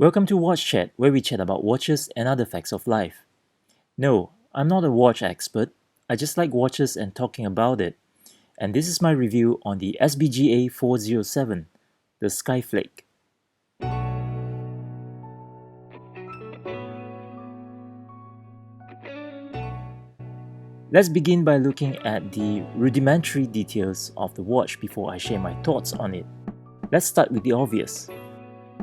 Welcome to Watchat, where we chat about watches and other facts of life. No, I'm not a watch expert, I just like watches and talking about it. And this is my review on the SBGA407, the Skyflake. Let's begin by looking at the rudimentary details of the watch before I share my thoughts on it. Let's start with the obvious.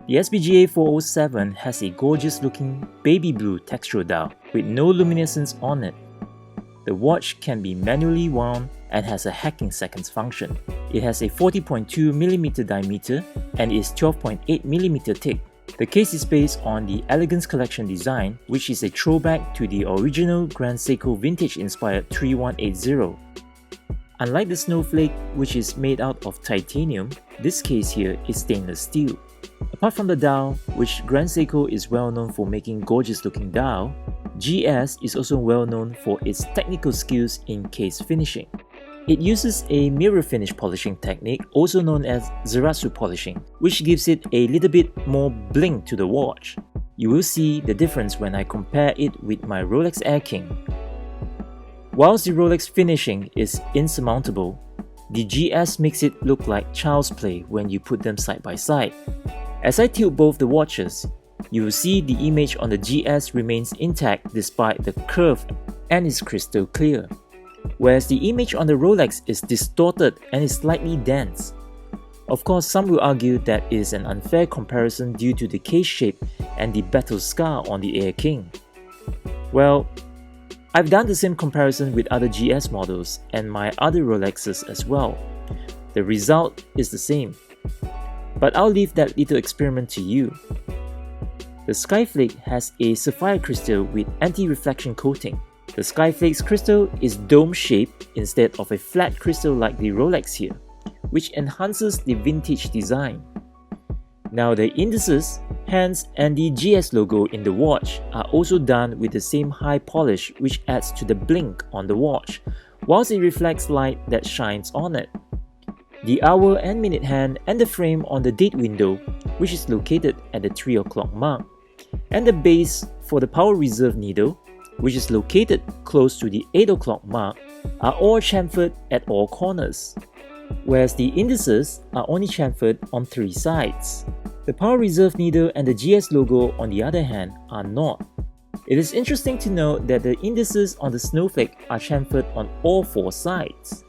The SBGA407 has a gorgeous looking baby blue textural dial with no luminescence on it. The watch can be manually wound and has a hacking seconds function. It has a 40.2mm diameter and is 12.8mm thick. The case is based on the Elegance Collection design, which is a throwback to the original Grand Seiko vintage-inspired 3180. Unlike the Snowflake, which is made out of titanium, this case here is stainless steel. Apart from the dial, which Grand Seiko is well known for making gorgeous looking dial, GS is also well known for its technical skills in case finishing. It uses a mirror finish polishing technique, also known as Zaratsu polishing, which gives it a little bit more bling to the watch. You will see the difference when I compare it with my Rolex Air King. Whilst the Rolex finishing is insurmountable, the GS makes it look like child's play when you put them side by side. As I tilt both the watches, you will see the image on the GS remains intact despite the curve and is crystal clear, whereas the image on the Rolex is distorted and is slightly dense. Of course, some will argue that it is an unfair comparison due to the case shape and the battle scar on the Air King. Well, I've done the same comparison with other GS models and my other Rolexes as well. The result is the same. But I'll leave that little experiment to you. The Skyflake has a sapphire crystal with anti-reflection coating. The Skyflake's crystal is dome-shaped instead of a flat crystal like the Rolex here, which enhances the vintage design. Now the indices, hands, and the GS logo in the watch are also done with the same high polish, which adds to the blink on the watch, whilst it reflects light that shines on it. The hour and minute hand and the frame on the date window, which is located at the 3 o'clock mark, and the base for the power reserve needle, which is located close to the 8 o'clock mark, are all chamfered at all corners, whereas the indices are only chamfered on 3 sides. The power reserve needle and the GS logo, on the other hand, are not. It is interesting to note that the indices on the Snowflake are chamfered on all 4 sides.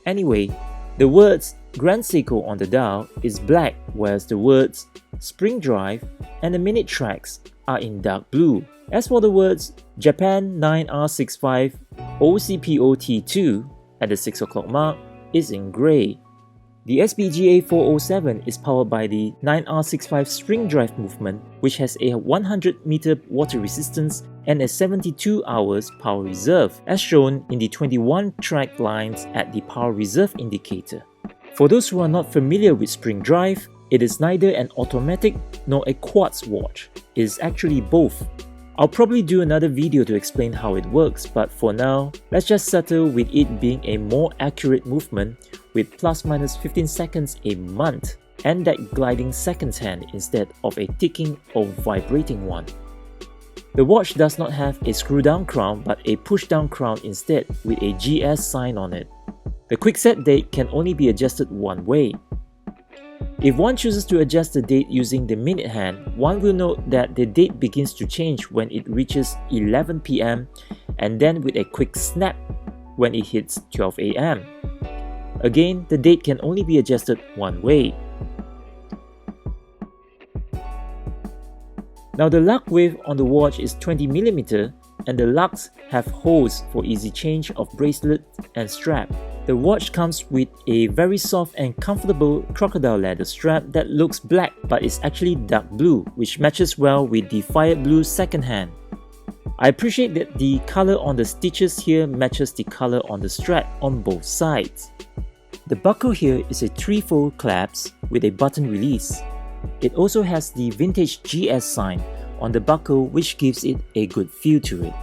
Anyway, the words Grand Seiko on the dial is black, whereas the words Springdrive and the minute tracks are in dark blue. As for the words Japan 9R65 OCPOT2 at the 6 o'clock mark is in grey. The SBGA407 is powered by the 9R65 Springdrive movement, which has a 100-meter water resistance and a 72 hours power reserve, as shown in the 21 track lines at the power reserve indicator. For those who are not familiar with Springdrive, it is neither an automatic nor a quartz watch. It is actually both. I'll probably do another video to explain how it works, but for now, let's just settle with it being a more accurate movement with plus-minus 15 seconds a month and that gliding seconds hand instead of a ticking or vibrating one. The watch does not have a screw-down crown but a push-down crown instead with a GS sign on it. The quick-set date can only be adjusted one way. If one chooses to adjust the date using the minute hand, one will note that the date begins to change when it reaches 11 PM and then with a quick snap when it hits 12 AM. Again, the date can only be adjusted one way. Now the lug width on the watch is 20mm and the lugs have holes for easy change of bracelet and strap. The watch comes with a very soft and comfortable crocodile leather strap that looks black but is actually dark blue, which matches well with the fire blue second hand. I appreciate that the color on the stitches here matches the color on the strap on both sides. The buckle here is a 3-fold clasp with a button release. It also has the vintage GS sign on the buckle, which gives it a good feel to it.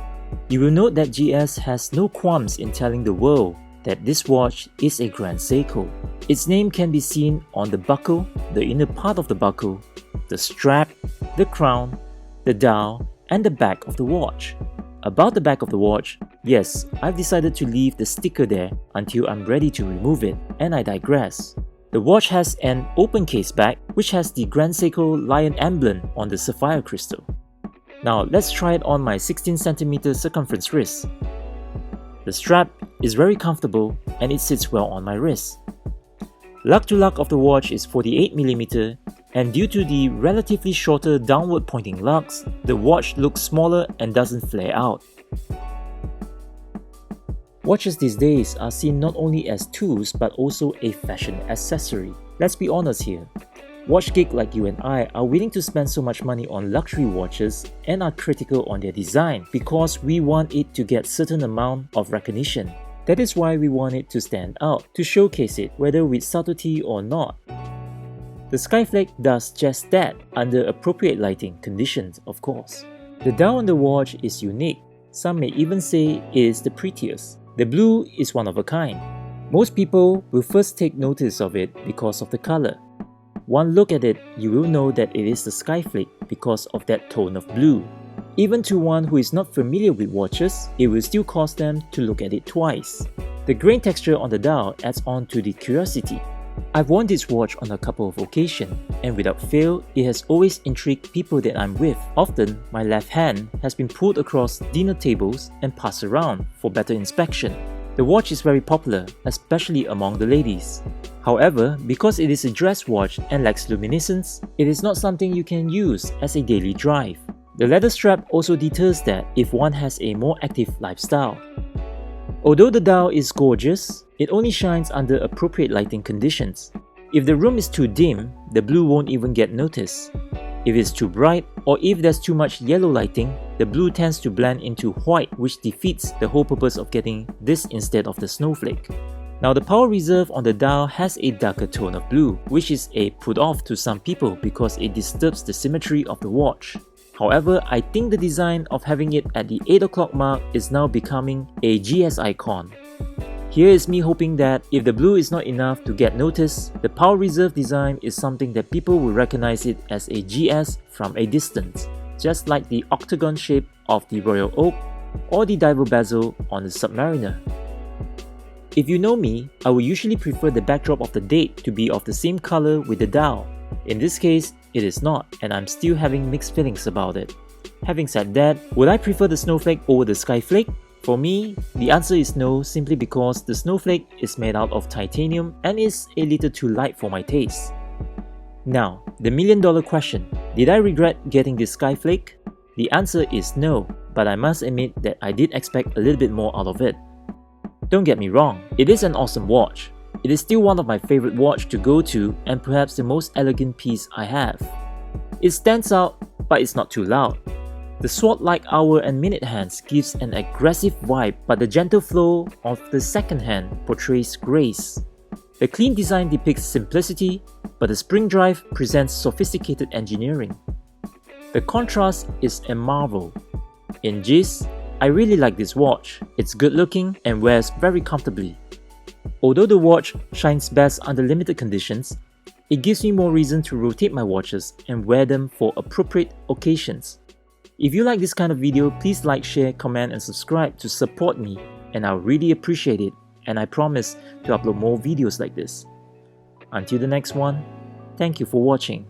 You will note that GS has no qualms in telling the world that this watch is a Grand Seiko. Its name can be seen on the buckle, the inner part of the buckle, the strap, the crown, the dial, and the back of the watch. About the back of the watch, yes, I've decided to leave the sticker there until I'm ready to remove it, and I digress. The watch has an open case back which has the Grand Seiko lion emblem on the sapphire crystal. Now let's try it on my 16cm circumference wrist. The strap is very comfortable and it sits well on my wrist. Lug to lug of the watch is 48mm, and due to the relatively shorter downward pointing lugs, the watch looks smaller and doesn't flare out. Watches these days are seen not only as tools but also a fashion accessory. Let's be honest here. Watch geeks like you and I are willing to spend so much money on luxury watches and are critical on their design because we want it to get certain amount of recognition. That is why we want it to stand out, to showcase it, whether with subtlety or not. The Skyflake does just that, under appropriate lighting conditions, of course. The dial on the watch is unique. Some may even say it is the prettiest. The blue is one of a kind. Most people will first take notice of it because of the color. One look at it, you will know that it is the Skyflake because of that tone of blue. Even to one who is not familiar with watches, it will still cause them to look at it twice. The grain texture on the dial adds on to the curiosity. I've worn this watch on a couple of occasions, and without fail, it has always intrigued people that I'm with. Often, my left hand has been pulled across dinner tables and passed around for better inspection. The watch is very popular, especially among the ladies. However, because it is a dress watch and lacks luminescence, it is not something you can use as a daily drive. The leather strap also deters that if one has a more active lifestyle. Although the dial is gorgeous, it only shines under appropriate lighting conditions. If the room is too dim, the blue won't even get noticed. If it's too bright, or if there's too much yellow lighting, the blue tends to blend into white, which defeats the whole purpose of getting this instead of the snowflake. Now the power reserve on the dial has a darker tone of blue, which is a put off to some people because it disturbs the symmetry of the watch. However, I think the design of having it at the 8 o'clock mark is now becoming a GS icon. Here is me hoping that if the blue is not enough to get noticed, the power reserve design is something that people will recognize it as a GS from a distance, just like the octagon shape of the Royal Oak or the diver bezel on the Submariner. If you know me, I will usually prefer the backdrop of the date to be of the same color with the dial. In this case, it is not, and I'm still having mixed feelings about it. Having said that, would I prefer the snowflake over the Skyflake? For me, the answer is no, simply because the snowflake is made out of titanium and is a little too light for my taste. Now, the million-dollar question, did I regret getting this Skyflake? The answer is no, but I must admit that I did expect a little bit more out of it. Don't get me wrong, it is an awesome watch. It is still one of my favorite watches to go to and perhaps the most elegant piece I have. It stands out, but it's not too loud. The sword-like hour and minute hands gives an aggressive vibe, but the gentle flow of the second hand portrays grace. The clean design depicts simplicity, but the Springdrive presents sophisticated engineering. The contrast is a marvel. In gist, I really like this watch. It's good looking and wears very comfortably. Although the watch shines best under limited conditions, it gives me more reason to rotate my watches and wear them for appropriate occasions. If you like this kind of video, please like, share, comment and subscribe to support me, and I'll really appreciate it, and I promise to upload more videos like this. Until the next one, thank you for watching.